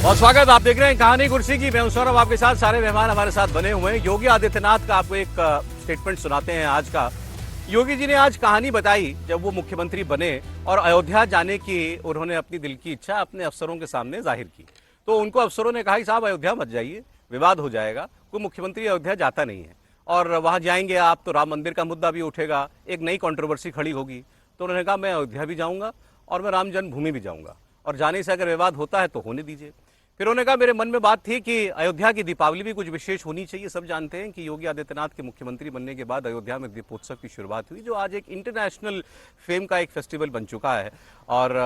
बहुत स्वागत। आप देख रहे हैं कहानी कुर्सी की। मैं हूं सौरभ, आपके साथ सारे मेहमान हमारे साथ बने हुए हैं। योगी आदित्यनाथ का आपको एक स्टेटमेंट सुनाते हैं आज का। योगी जी ने आज कहानी बताई जब वो मुख्यमंत्री बने और अयोध्या जाने की उन्होंने अपनी दिल की इच्छा अपने अफसरों के सामने जाहिर की। तो उनको अफसरों ने कहा कि साहब अयोध्या मत जाइए, विवाद हो जाएगा, कोई मुख्यमंत्री अयोध्या जाता नहीं है और वहां जाएंगे आप तो राम मंदिर का मुद्दा भी उठेगा, एक नई कंट्रोवर्सी खड़ी होगी। तो उन्होंने कहा मैं अयोध्या भी जाऊंगा और मैं राम जन्मभूमि भी जाऊंगा और जाने से अगर विवाद होता है तो होने दीजिए। फिर उन्होंने कहा मेरे मन में बात थी कि अयोध्या की दीपावली भी कुछ विशेष होनी चाहिए। सब जानते हैं कि योगी आदित्यनाथ के मुख्यमंत्री बनने के बाद अयोध्या में दीपोत्सव की शुरुआत हुई, जो आज एक इंटरनेशनल फेम का एक फेस्टिवल बन चुका है। और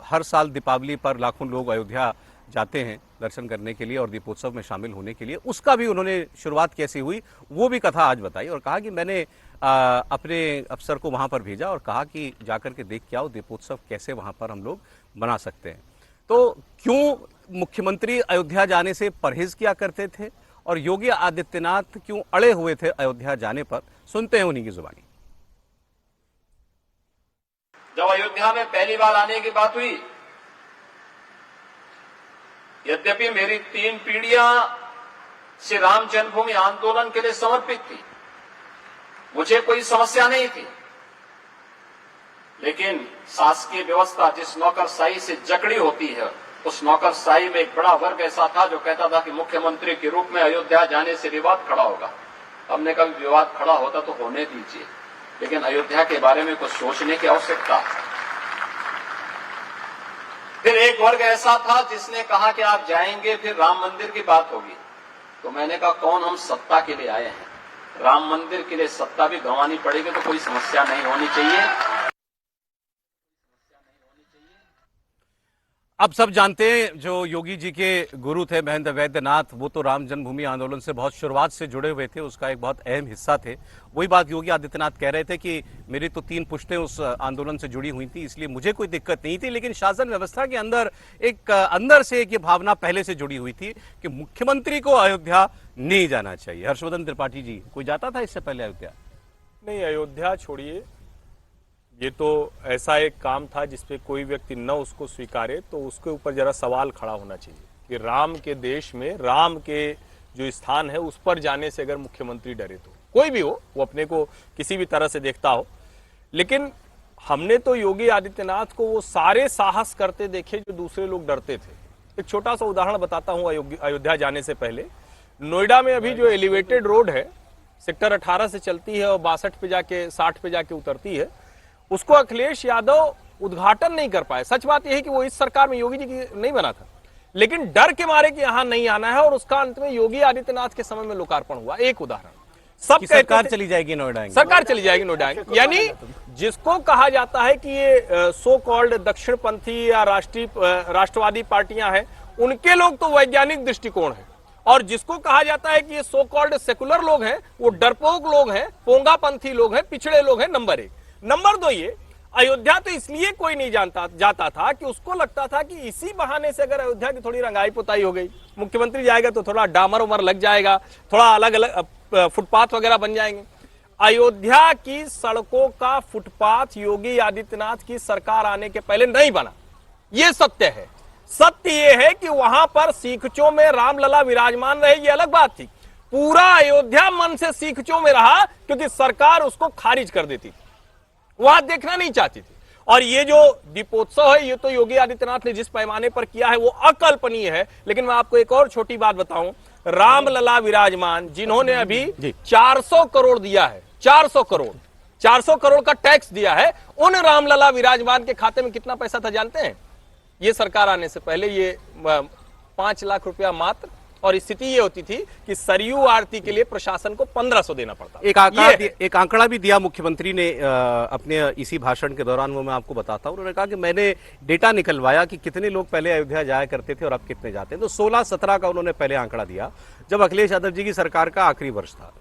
हर साल दीपावली पर लाखों लोग अयोध्या जाते हैं दर्शन करने के लिए और दीपोत्सव में शामिल होने के लिए। उसका भी उन्होंने शुरुआत कैसे हुई वो भी कथा आज बताई और कहा कि मैंने अपने अफसर को वहाँ पर भेजा और कहा कि जाकर के देख के आओ दीपोत्सव कैसे वहाँ पर हम लोग बना सकते हैं। तो क्यों मुख्यमंत्री अयोध्या जाने से परहेज किया करते थे और योगी आदित्यनाथ क्यों अड़े हुए थे अयोध्या जाने पर, सुनते हैं उन्हीं की जुबानी। जब अयोध्या में पहली बार आने की बात हुई, यद्यपि मेरी 3 पीढ़ियां श्री राम जन्मभूमि आंदोलन के लिए समर्पित थी, मुझे कोई समस्या नहीं थी, लेकिन शासकीय व्यवस्था जिस नौकरशाही से जकड़ी होती है, उस नौकरशाही में एक बड़ा वर्ग ऐसा था जो कहता था कि मुख्यमंत्री के रूप में अयोध्या जाने से विवाद खड़ा होगा। हमने कभी विवाद खड़ा होता तो होने दीजिए, लेकिन अयोध्या के बारे में कुछ सोचने की आवश्यकता है। फिर एक वर्ग ऐसा था जिसने कहा कि आप जाएंगे फिर राम मंदिर की बात होगी। तो मैंने कहा कौन हम सत्ता के लिए आए हैं, राम मंदिर के लिए सत्ता भी गंवानी पड़ेगी तो कोई समस्या नहीं होनी चाहिए। अब सब जानते हैं जो योगी जी के गुरु थे महेंद्र वैद्यनाथ, वो तो राम जन्मभूमि आंदोलन से बहुत शुरुआत से जुड़े हुए थे, उसका एक बहुत अहम हिस्सा थे। वही बात योगी आदित्यनाथ कह रहे थे कि मेरी तो 3 पुश्तें उस आंदोलन से जुड़ी हुई थी, इसलिए मुझे कोई दिक्कत नहीं थी। लेकिन शासन व्यवस्था के अंदर एक अंदर से एक ये भावना पहले से जुड़ी हुई थी कि मुख्यमंत्री को अयोध्या नहीं जाना चाहिए। हर्षवर्धन त्रिपाठी जी, कोई जाता था इससे पहले अयोध्या? नहीं, अयोध्या छोड़िए, ये तो ऐसा एक काम था जिसपे कोई व्यक्ति न उसको स्वीकारे तो उसके ऊपर जरा सवाल खड़ा होना चाहिए कि राम के देश में राम के जो स्थान है उस पर जाने से अगर मुख्यमंत्री डरे तो कोई भी हो, वो अपने को किसी भी तरह से देखता हो। लेकिन हमने तो योगी आदित्यनाथ को वो सारे साहस करते देखे जो दूसरे लोग डरते थे। एक छोटा सा उदाहरण बताता हूँ। अयोध्या जाने से पहले नोएडा में अभी जो एलिवेटेड रोड है, सेक्टर 18 से चलती है और 62 पे जाके 60 पे जाके उतरती है, उसको अखिलेश यादव उद्घाटन नहीं कर पाए। सच बात यह है कि वो इस सरकार में योगी जी की नहीं बना था, लेकिन डर के मारे कि यहां नहीं आना है और उसका अंत में योगी आदित्यनाथ के समय में लोकार्पण हुआ। एक उदाहरण, सब सरकार चली जाएगी नोएडा, सरकार चली जाएगी नोएडा, यानी जिसको कहा जाता है कि ये सो कॉल्ड दक्षिणपंथी या राष्ट्रवादी पार्टियां हैं, उनके लोग तो वैज्ञानिक दृष्टिकोण है, और जिसको कहा जाता है कि ये सो कॉल्ड सेकुलर लोग हैं, वो डरपोक लोग हैं, पोंगापंथी लोग हैं, पिछड़े लोग हैं। नंबर 1। नंबर 2, ये अयोध्या तो इसलिए कोई नहीं जाता था कि उसको लगता था कि इसी बहाने से अगर अयोध्या की थोड़ी रंगाई पुताई हो गई, मुख्यमंत्री जाएगा तो थोड़ा डामर उमर लग जाएगा, थोड़ा अलग अलग फुटपाथ वगैरह बन जाएंगे। अयोध्या की सड़कों का फुटपाथ योगी आदित्यनाथ की सरकार आने के पहले नहीं बना, यह सत्य है। सत्य यह है कि वहां पर सीखचों में रामलला विराजमान रहे, ये अलग बात थी। पूरा अयोध्या मन से सीखचों में रहा क्योंकि सरकार उसको खारिज कर देती थी, वहां देखना नहीं चाहती थी। और ये जो दीपोत्सव है, ये तो योगी आदित्यनाथ ने जिस पैमाने पर किया है वो अकल्पनीय है। लेकिन मैं आपको एक और छोटी बात बताऊं, रामलला विराजमान जिन्होंने अभी 400 करोड़ दिया है, 400 करोड़ का टैक्स दिया है, उन रामलला विराजमान के खाते में कितना पैसा था जानते हैं? ये सरकार आने से पहले ये 5 लाख रुपया मात्र, और स्थिति ये होती थी कि सरयू आरती के लिए प्रशासन को 1500 देना पड़ता। एक आंकड़ा भी दिया मुख्यमंत्री ने अपने इसी भाषण के दौरान, वो मैं आपको बताता हूं। उन्होंने कहा कि मैंने डेटा निकलवाया कि कितने लोग पहले अयोध्या जाया करते थे और अब कितने जाते हैं। तो 16-17 का उन्होंने पहले आंकड़ा दिया जब अखिलेश यादव जी की सरकार का आखिरी वर्ष था।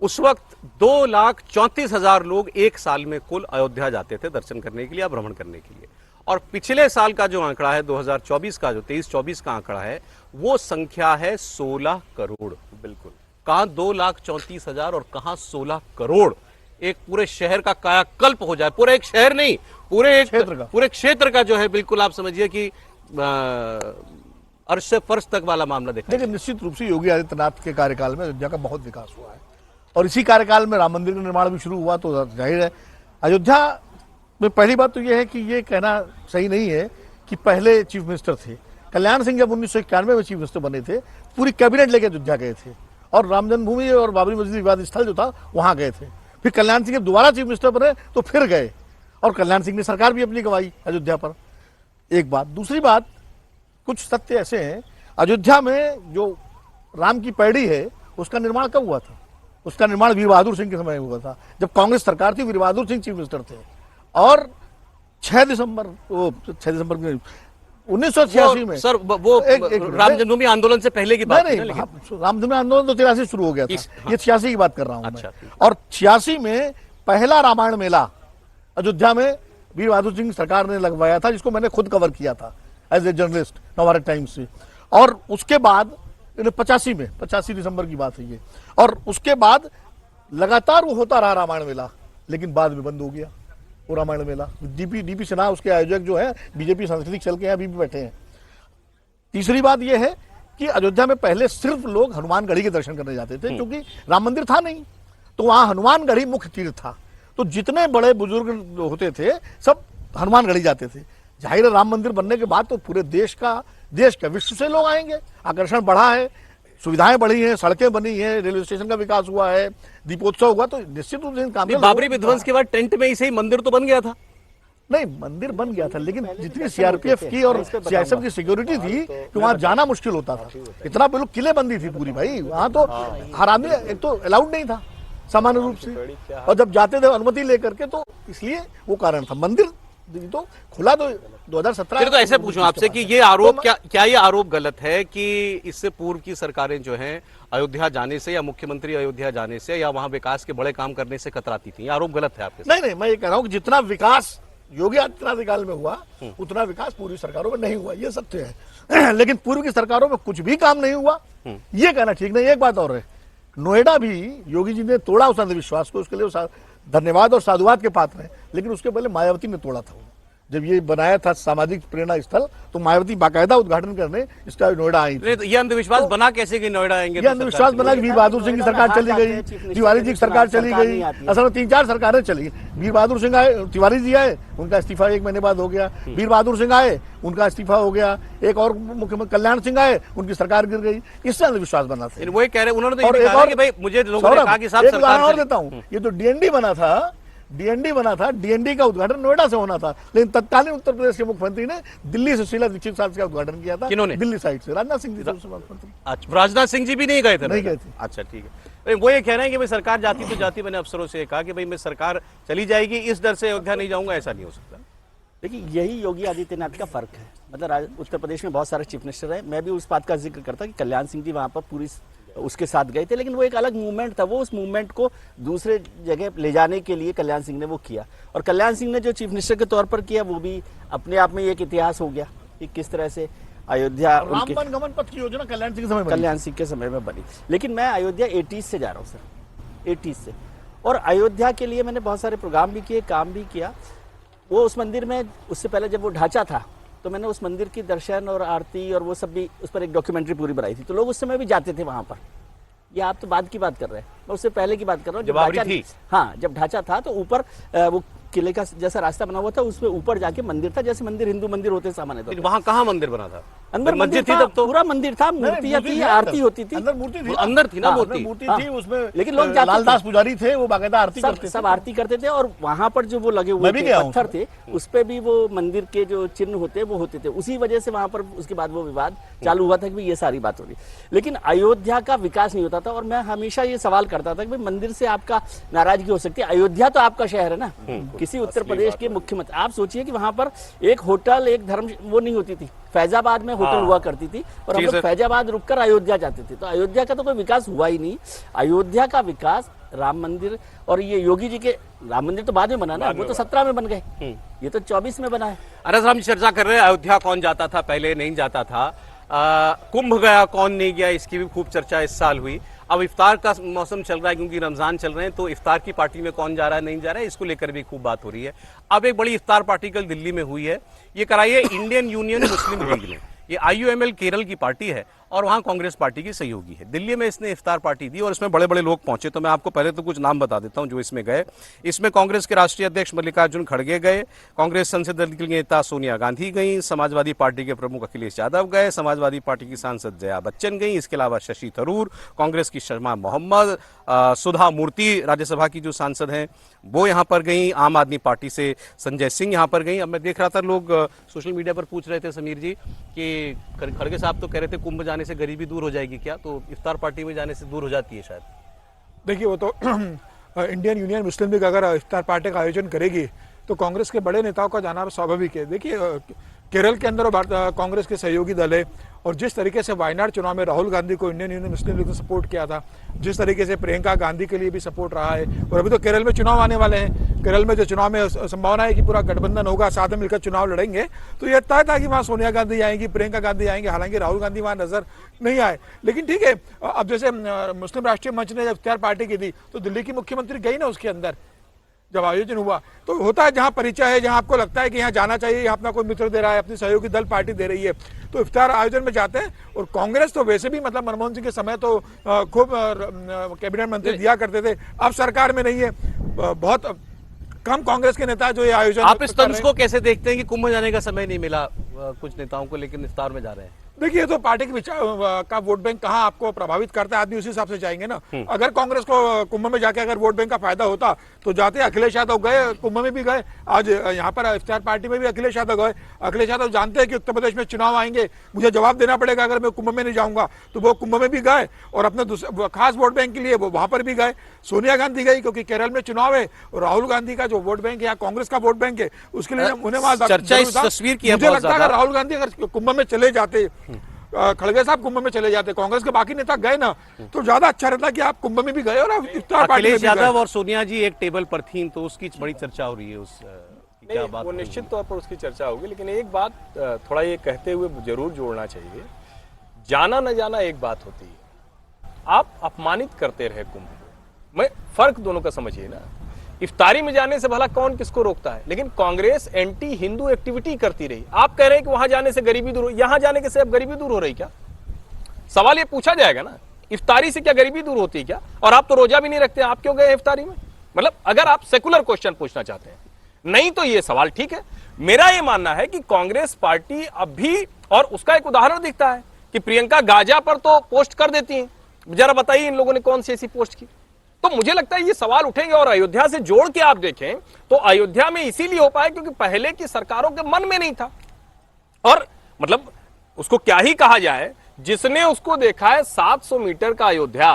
उस वक्त 2,34,000 लोग एक साल में कुल अयोध्या जाते थे दर्शन करने के लिए, भ्रमण करने के लिए। और पिछले साल का जो आंकड़ा है 2024 का, जो 23-24 का आंकड़ा है, वो संख्या है 16 करोड़। बिल्कुल, कहां 2,34,000 और कहां 16 करोड़। एक पूरे शहर का कायाकल्प हो जाए, पूरे एक शहर नहीं, पूरे क्षेत्र का जो है, बिल्कुल आप समझिए कि अर्श से फर्श तक वाला मामला देखा। देखिए, निश्चित रूप से योगी आदित्यनाथ के कार्यकाल में अयोध्या का बहुत विकास हुआ है और इसी कार्यकाल में राम मंदिर का निर्माण भी शुरू हुआ। तो जाहिर है अयोध्या में पहली बात तो यह है कि ये कहना सही नहीं है कि पहले चीफ मिनिस्टर थे। कल्याण सिंह जब 1991 में चीफ मिनिस्टर बने थे, पूरी कैबिनेट लेकर अयोध्या गए थे और राम जन्मभूमि और बाबरी मस्जिद विवाद स्थल जो था वहां गए थे। फिर कल्याण सिंह जब दोबारा चीफ मिनिस्टर बने तो फिर गए और कल्याण सिंह ने सरकार भी अपनी गवाई अयोध्या पर। एक बात। दूसरी बात, कुछ सत्य ऐसे हैं, अयोध्या में जो राम की पैड़ी है उसका निर्माण कब हुआ था? उसका निर्माण वीर बहादुर सिंह के समय में हुआ था, जब कांग्रेस सरकार थी। वीर बहादुर सिंह चीफ मिनिस्टर थे और 6 दिसंबर 1986 में सर वो राम जन्मभूमि आंदोलन से पहले की बात नहीं, राम जन्मभूमि आंदोलन तो 83 शुरू हो गया था। ये 86 की बात कर रहा हूं अच्छा, मैं। और 86 में पहला रामायण मेला अयोध्या में वीर बहादुर सिंह सरकार ने लगवाया था, जिसको मैंने खुद कवर किया था as a journalist Navbharat Times से। और उसके बाद 85 दिसंबर की बात है ये। और उसके बाद लगातार वो होता रहा रामायण मेला, लेकिन बाद में बंद हो गया वो रामायण मेला। डीपी सिन्हा उसके आयोजक जो है बीजेपी सांस्कृतिक चल के अभी भी बैठे हैं। तीसरी बात यह है कि अयोध्या में पहले सिर्फ लोग हनुमानगढ़ी के दर्शन करने जाते थे, क्योंकि राम मंदिर था नहीं, तो वहां हनुमानगढ़ी मुख्य तीर्थ था। तो जितने बड़े बुजुर्ग होते थे सब हनुमानगढ़ी जाते थे। जाहिर है राम मंदिर बनने के बाद तो पूरे देश का विश्व से लोग आएंगे, आकर्षण बढ़ा है, सुविधाएं बढ़ी हैं, सड़कें बनी हैं, रेलवे स्टेशन का विकास हुआ है, दीपोत्सव हुआ, तो निश्चित रूप से काम। बाबरी विध्वंस के बाद टेंट में ही से ही मंदिर तो बन गया था। नहीं, मंदिर बन गया था, लेकिन जितनी सीआरपीएफ की और सीआईएसएफ की सिक्योरिटी थी कि वहां जाना मुश्किल होता था। इतना बिल्कुल किलेबंदी थी पूरी भाई, वहां तो हर आदमी एक तो अलाउड नहीं था सामान्य रूप से, और जब जाते थे अनुमति लेकर के, तो इसलिए वो कारण था। मंदिर तो खुला तो 2017। तो ऐसे पूछूं आपसे कि ये आरोप क्या ये आरोप गलत है कि इससे पूर्व की सरकारें जो हैं अयोध्या जाने से या मुख्यमंत्री अयोध्या जाने से या वहां विकास के बड़े काम करने से कतराती थी? ये आरोप गलत है आपके? नहीं, मैं ये कह रहा हूँ कि जितना विकास योगी आदित्यनाथ काल में हुआ उतना विकास पूर्वी सरकारों में नहीं हुआ, ये सत्य है। लेकिन पूर्व की सरकारों में कुछ भी काम नहीं हुआ, ये कहना ठीक नहीं। एक बात और है, नोएडा भी योगी जी ने तोड़ा उस अंधविश्वास को, उसके लिए धन्यवाद और साधुवाद के पात्र हैं। लेकिन उसके पहले मायावती ने तोड़ा था। जब ये बनाया था सामाजिक प्रेरणा स्थल, तो मायावती बाकायदा उद्घाटन करने इसका नोएडा आई थी। तो ये अंधविश्वास बना कैसे कि नोएडा आएंगे? ये अंधविश्वास बना कि वीर बहादुर सिंह की सरकार चली गई, तिवारी जी की सरकार चली गई, असल में 3-4 सरकारें चली। वीर बहादुर सिंह आए, तिवारी जी आए, उनका इस्तीफा 1 महीने बाद हो गया। वीर बहादुर सिंह आए, उनका इस्तीफा हो गया। एक और मुख्यमंत्री कल्याण सिंह आए, उनकी सरकार गिर गई। इससे अंधविश्वास बना था। वही कह रहे, उन्होंने तो ये कहा कि भाई मुझे लोगों ने कहा कि साहब सरकार और देता हूँ, ये तो डीएनडी बना था, डीएनडी का उद्घाटन नोएडा से होना था, लेकिन तत्कालीन उत्तर प्रदेश के मुख्यमंत्री ने दिल्ली से शीला दीक्षित साहब का उद्घाटन किया था। किन्होंने? दिल्ली साइड से राजनाथ सिंह जी मुख्यमंत्री। अच्छा, राजनाथ सिंह जी भी नहीं गए थे? नहीं गए थे। अच्छा, ठीक है। वो ये कह रहे हैं कि भाई सरकार जाती तो जाती, मैंने अफसरों से कहा कि भाई मैं सरकार चली जाएगी, इस डर से अयोध्या नहीं जाऊंगा, ऐसा नहीं हो सकता। देखिए, यही योगी आदित्यनाथ का फर्क है। मतलब उत्तर प्रदेश में बहुत सारे चीफ मिनिस्टर हैं, मैं भी उस बात का जिक्र करता कि कल्याण सिंह जी वहाँ पर पूरी उसके साथ गए थे, लेकिन वो एक अलग मूवमेंट था। वो उस मूवमेंट को दूसरे जगह ले जाने के लिए कल्याण सिंह ने वो किया, और कल्याण सिंह ने जो चीफ मिनिस्टर के तौर पर किया वो भी अपने आप में एक इतिहास हो गया कि किस तरह से अयोध्या रामवन गमन पथ की योजना कल्याण सिंह के समय में बनी। लेकिन मैं अयोध्या 80s से जा रहा हूँ सर, 80s से, और अयोध्या के लिए मैंने बहुत सारे प्रोग्राम भी किए, काम भी किया। वो उस मंदिर में, उससे पहले जब वो ढांचा था, तो मैंने उस मंदिर की दर्शन और आरती और वो सब भी, उस पर एक डॉक्यूमेंट्री पूरी बनाई थी। तो लोग उस समय भी जाते थे वहां पर। ये आप तो बाद की बात कर रहे हैं, मैं उससे पहले की बात कर रहा हूँ। जब ढांचा थी, हाँ, जब ढांचा था तो ऊपर वो किले का जैसा रास्ता बना हुआ था, उसमें ऊपर जाके मंदिर था, जैसे मंदिर हिंदू मंदिर होते सामान्य। तो वहां कहाँ मंदिर बना था? अंदर मस्जिद थी, तब तो पूरा मंदिर था, मूर्तियां थी, आरती होती थी, अंदर मूर्ति थी, अंदर थी ना मूर्ति थी उसमें। लेकिन लोग लालदास पुजारी थे, वो बाकायदा आरती करते थे, सब आरती करते थे। और वहां पर जो वो लगे हुए पत्थर थे, उस पे भी वो मंदिर के जो चिन्ह होते वो होते थे। उसी वजह से वहां पर उसके बाद वो विवाद चालू हुआ था कि ये सारी बात हो रही। लेकिन अयोध्या का विकास नहीं होता था, और मैं हमेशा ये सवाल करता था कि मंदिर से आपका नाराजगी हो सकती है, अयोध्या तो आपका शहर है ना। किसी उत्तर प्रदेश के मुख्यमंत्री, आप सोचिए कि वहां पर एक होटल, एक धर्म वो नहीं होती थी। फैजाबाद में होटल हुआ करती थी, और हम लोग फैजाबाद रुककर अयोध्या जाते थे। तो अयोध्या का तो कोई विकास हुआ ही नहीं। अयोध्या का विकास राम मंदिर, और ये योगी जी के राम मंदिर तो बाद में बना ना, वो तो 17 में बन गए, ये तो 24 में बना है। अरे हम चर्चा कर रहे हैं अयोध्या कौन जाता था, पहले नहीं जाता था। कुंभ गया, कौन नहीं गया, इसकी भी खूब चर्चा इस साल हुई। अब इफ्तार का मौसम चल रहा है, क्योंकि रमजान चल रहे हैं, तो इफ्तार की पार्टी में कौन जा रहा है, नहीं जा रहा है, इसको लेकर भी खूब बात हो रही है। अब एक बड़ी इफ्तार पार्टी कल दिल्ली में हुई है, ये कराई है इंडियन यूनियन मुस्लिम लीग ने। ये IUML केरल की पार्टी है और वहाँ कांग्रेस पार्टी की सहयोगी है। दिल्ली में इसने इफ्तार पार्टी दी और इसमें बड़े बड़े लोग पहुंचे। तो मैं आपको पहले तो कुछ नाम बता देता हूं जो इसमें गए। इसमें कांग्रेस के राष्ट्रीय अध्यक्ष मल्लिकार्जुन खड़गे गए, कांग्रेस संसदीय दल की नेता सोनिया गांधी गई, समाजवादी पार्टी के प्रमुख अखिलेश यादव गए, समाजवादी पार्टी की सांसद जया बच्चन गई, इसके अलावा शशि थरूर, कांग्रेस की शर्मा मोहम्मद, सुधा मूर्ति राज्यसभा की जो सांसद हैं वो यहाँ पर गई, आम आदमी पार्टी से संजय सिंह यहाँ पर गई। अब मैं देख रहा था लोग सोशल मीडिया पर पूछ रहे थे समीर जी कि खड़गे साहब तो कह रहे थे कुंभ जाने से गरीबी दूर हो जाएगी क्या, तो इफ्तार पार्टी में जाने से दूर हो जाती है शायद। देखिए वो तो इंडियन यूनियन मुस्लिम लीग अगर इफ्तार पार्टी का आयोजन करेगी तो कांग्रेस के बड़े नेताओं का जाना स्वाभाविक है। देखिए केरल के अंदर कांग्रेस के सहयोगी दल है और जिस तरीके से वायनाड चुनाव में राहुल गांधी को इंडियन यूनियन मुस्लिम लीग ने सपोर्ट किया था, जिस तरीके से प्रियंका गांधी के लिए भी सपोर्ट रहा है, और अभी तो केरल में चुनाव आने वाले हैं। केरल में जो चुनाव में संभावना है कि पूरा गठबंधन होगा, साथ में मिलकर चुनाव लड़ेंगे, तो यह तय था कि वहाँ सोनिया गांधी आएंगी, प्रियंका गांधी आएंगे। हालांकि राहुल गांधी वहाँ नजर नहीं आए, लेकिन ठीक है। अब जैसे मुस्लिम राष्ट्रीय मंच ने जब इफ्तार पार्टी की थी तो दिल्ली की मुख्यमंत्री गई ना उसके अंदर जब आयोजन हुआ। तो होता है जहां परिचय है, जहां आपको लगता है कि यहाँ जाना चाहिए, यहाँ अपना कोई मित्र दे रहा है, अपनी सहयोगी दल पार्टी दे रही है, तो इफ्तार आयोजन में जाते हैं। और कांग्रेस तो वैसे भी मतलब मनमोहन सिंह के समय तो खूब कैबिनेट मंत्री दिया करते थे, अब सरकार में नहीं है। बहुत कम कांग्रेस के नेता जो ये आयोजन आप इस तंज को कैसे देखते हैं कि कुंभ जाने का समय नहीं मिला कुछ नेताओं को, लेकिन इफ्तार में जा रहे हैं? देखिए तो पार्टी के विचार का वोट बैंक कहाँ आपको प्रभावित करता है, आदमी उसी हिसाब से जाएंगे ना। अगर कांग्रेस को कुंभ में जाके अगर वोट बैंक का फायदा होता तो जाते। अखिलेश यादव गए, कुंभ में भी गए, आज यहाँ पर इफ्तार पार्टी में भी अखिलेश यादव गए। अखिलेश यादव जानते हैं कि उत्तर प्रदेश में चुनाव आएंगे, मुझे जवाब देना पड़ेगा अगर मैं कुंभ में नहीं जाऊंगा, तो वो कुंभ में भी गए और अपने खास वोट बैंक के लिए वो वहां पर भी गए। सोनिया गांधी गई क्योंकि केरल में चुनाव है और राहुल गांधी का जो वोट बैंक है या कांग्रेस का वोट बैंक है उसके लिए उन्हें चर्चा इस तस्वीर की है। मुझे लगता है अगर राहुल गांधी अगर कुंभ में चले जाते, खड़गे साहब कुंभ में चले जाते, कांग्रेस के बाकी नेता गए ना, तो ज्यादा अच्छा रहता कि आप कुंभ में भी गए और आप इफ्तार पार्टी में भी गए। यादव और सोनिया जी एक टेबल पर थी तो उसकी बड़ी चर्चा हो रही है। क्या बात? वो निश्चित तौर पर उसकी चर्चा होगी, लेकिन एक बात थोड़ा ये कहते हुए जरूर जोड़ना चाहिए, जाना न जाना एक बात होती है, आप अपमानित करते रहे कुंभ को, मैं फर्क दोनों का समझिए ना। इफ्तारी में जाने से भला कौन किसको रोकता है, लेकिन कांग्रेस एंटी हिंदू एक्टिविटी करती रही। आप कह रहे हैं कि वहां जाने से गरीबी दूर हो, यहां जाने के से अब गरीबी दूर हो रही क्या? सवाल ये पूछा जाएगा ना, इफ्तारी से क्या गरीबी दूर होती है क्या? और आप तो रोजा भी नहीं रखते, आप क्यों गए इफ्तारी में? मतलब अगर आप सेकुलर क्वेश्चन पूछना चाहते हैं, नहीं तो ये सवाल ठीक है। मेरा ये मानना है कि कांग्रेस पार्टी अब भी, और उसका एक उदाहरण दिखता है कि प्रियंका गाजा पर तो पोस्ट कर देती हैं। जरा बताइए इन लोगों ने कौन सी ऐसी पोस्ट की? तो मुझे लगता है ये सवाल उठेंगे। और अयोध्या से जोड़ के आप देखें तो अयोध्या में इसीलिए हो पाया क्योंकि पहले की सरकारों के मन में नहीं था। और मतलब उसको क्या ही कहा जाए, जिसने उसको देखा है 700 मीटर का अयोध्या,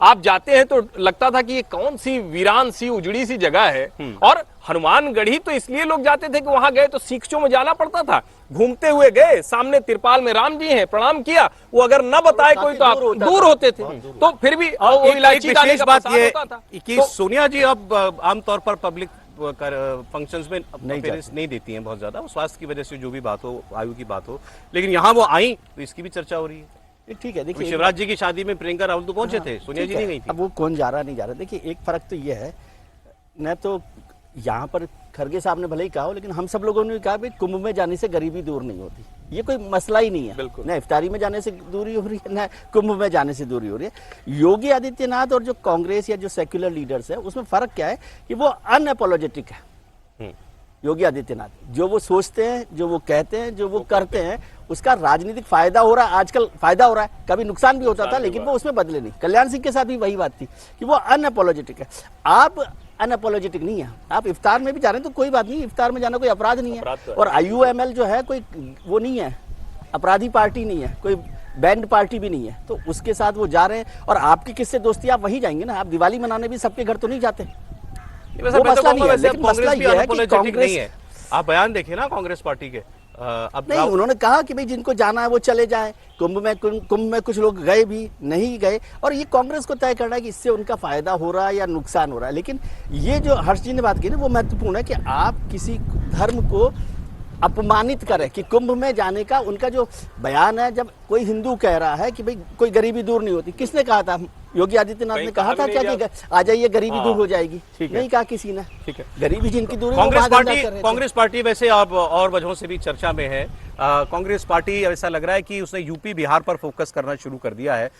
आप जाते हैं तो लगता था कि ये कौन सी वीरान सी उजड़ी सी जगह है। और हनुमानगढ़ी तो इसलिए लोग जाते थे कि वहां गए तो सीखचों में जाना पड़ता था, घूमते हुए गए, सामने तिरपाल में राम जी हैं, प्रणाम किया, वो अगर न बताए कोई तो आप दूर होते थे। तो फिर भी वो इलायची विशेष बात ये कि तो सोनिया जी अब आमतौर पर पब्लिक फंक्शंस में अपीयरेंस नहीं देती हैं बहुत ज्यादा, स्वास्थ्य की वजह से जो भी बात हो, आयु की बात हो, लेकिन यहाँ वो आई तो इसकी भी चर्चा हो रही है। ठीक है। देखिए शिवराज जी की शादी में प्रियंका राहुल तो पहुंचे थे, सोनिया जी नहीं गई थी। अब वो कौन जा रहा नहीं जा रहा, देखिए एक फर्क तो ये है, न तो यहाँ पर खड़गे साहब ने भले ही कहा हो, लेकिन हम सब लोगों ने कहा भाई कुंभ में जाने से गरीबी दूर नहीं होती, ये कोई मसला ही नहीं है। न इफ्तारी में जाने से दूरी हो रही है, न कुंभ में जाने से दूरी हो रही है। योगी आदित्यनाथ और जो कांग्रेस या जो सेक्युलर लीडर्स है उसमें फर्क क्या है कि वो अनअपोलोजेटिक है। योगी आदित्यनाथ जो वो सोचते हैं, जो वो कहते हैं, जो वो करते हैं, उसका राजनीतिक फायदा हो रहा है। आजकल फायदा हो रहा है, कभी नुकसान भी होता था, लेकिन वो उसमें बदले नहीं। कल्याण सिंह के साथ भी वही बात थी कि वो अनअपोलोजेटिक है। आप अनअपोलोजेटिक नहीं है, आप इफ्तार में भी जा रहे हैं तो कोई बात नहीं, इफ्तार में जाना कोई अपराध नहीं है। और IUML जो है कोई वो नहीं है, अपराधी पार्टी नहीं है, कोई बैंड पार्टी भी नहीं है, तो उसके साथ वो जा रहे हैं। और आपकी किससे दोस्ती, आप वहीं जाएंगे ना, आप दिवाली मनाने भी सबके घर तो नहीं जाते। वो मसला नहीं है, लेकिन मसला ये है कि कांग्रेस, आप बयान देखिए ना कांग्रेस पार्टी के, अब नहीं, उन्होंने कहा कि भाई जिनको जाना है वो चले जाए। कुंभ में कुछ लोग गए भी, नहीं गए, और ये कांग्रेस को तय करना है कि इससे उनका फायदा हो रहा है या नुकसान हो रहा है। लेकिन ये जो हर्ष जी ने बात की ना, वो महत्वपूर्ण है कि आप किसी धर्म को अपमानित करे कि कुंभ में जाने का उनका जो बयान है, जब कोई हिंदू कह रहा है कि भाई कोई गरीबी दूर नहीं होती, किसने कहा था? योगी आदित्यनाथ ने कहा था क्या कि आ जाइए गरीबी दूर हो जाएगी? नहीं कहा किसी ने। ठीक है। गरीबी जिनकी दूर है वो वहाँ धंधा कर रहे थे। कांग्रेस पार्टी वैसे अब और वजहों से भी चर्चा में है। कांग्रेस पार्टी ऐसा लग रहा है कि उसने यूपी बिहार पर फोकस करना शुरू कर दिया है।